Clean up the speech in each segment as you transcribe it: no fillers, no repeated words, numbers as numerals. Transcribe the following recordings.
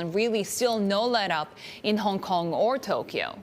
And really still no let up in Hong Kong or Tokyo.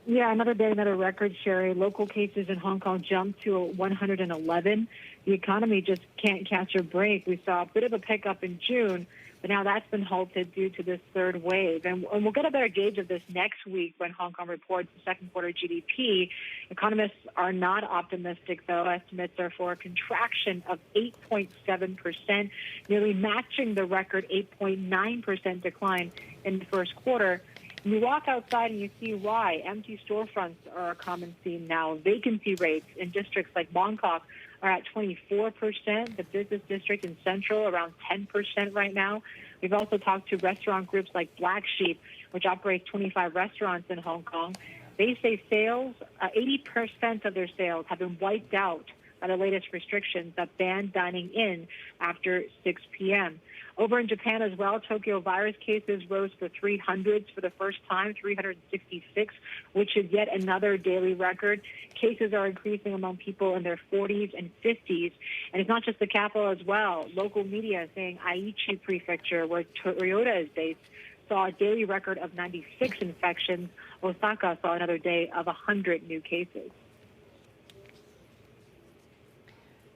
Yeah, another day, another record, Sherry. Local cases in Hong Kong jumped to 111. The economy just can't catch a break. We saw a bit of a pickup in June, but now that's been halted due to this third wave. And we'll get a better gauge of this next week when Hong Kong reports the second quarter GDP. Economists are not optimistic, though. Estimates are for a contraction of 8.7%, nearly matching the record 8.9% decline in the first quarter. You walk outside and you see why. Empty storefronts are a common theme now. Vacancy rates in districts like Bangkok are at 24%. The business district in Central around 10% right now. We've also talked to restaurant groups like Black Sheep, which operates 25 restaurants in Hong Kong. They say sales, 80% of their sales have been wiped out by the latest restrictions that ban dining in after 6 p.m. Over in Japan as well, Tokyo virus cases rose to 300s for the first time, 366, which is yet another daily record. Cases are increasing among people in their 40s and 50s. And it's not just the capital as well. Local media saying Aichi Prefecture, where Toyota is based, saw a daily record of 96 infections. Osaka saw another day of 100 new cases.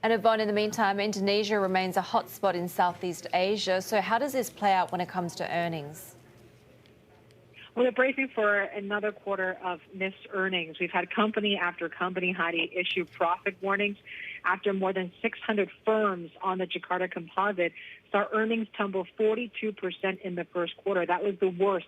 And Yvonne, in the meantime, Indonesia remains a hotspot in Southeast Asia. So how does this play out when it comes to earnings? Well, they're bracing for another quarter of missed earnings. We've had company after company, Heidi, issue profit warnings after more than 600 firms on the Jakarta Composite saw earnings tumble 42% in the first quarter. That was the worst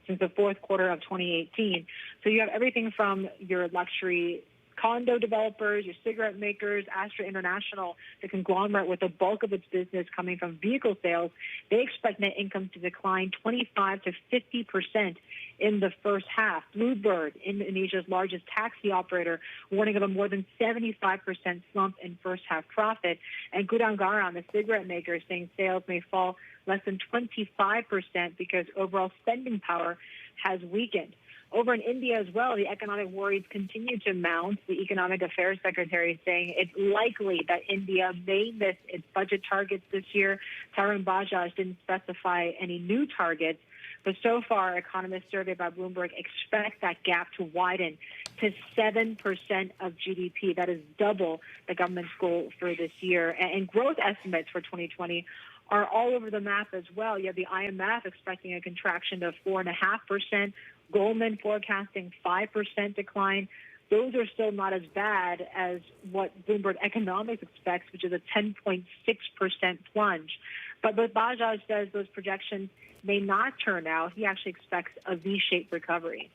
since the fourth quarter of 2018. So you have everything from your luxury condo developers, your cigarette makers, Astra International, the conglomerate with the bulk of its business coming from vehicle sales. They expect net income to decline 25 to 50% in the first half. Bloomberg, Indonesia's largest taxi operator, warning of a more than 75% slump in first half profit. And Gudang Garam, the cigarette maker, saying sales may fall less than 25% because overall spending power has weakened. Over in India as well, the economic worries continue to mount. The Economic Affairs Secretary is saying it's likely that India may miss its budget targets this year. Tarun Bajaj didn't specify any new targets, but so far, economists surveyed by Bloomberg expect that gap to widen to 7% of GDP. That is double the government's goal for this year. And growth estimates for 2020 are all over the map as well. You have the IMF expecting a contraction of 4.5%. Goldman forecasting 5% decline. Those are still not as bad as what Bloomberg Economics expects, which is a 10.6% plunge. But Bajaj says those projections may not turn out. He actually expects a V-shaped recovery.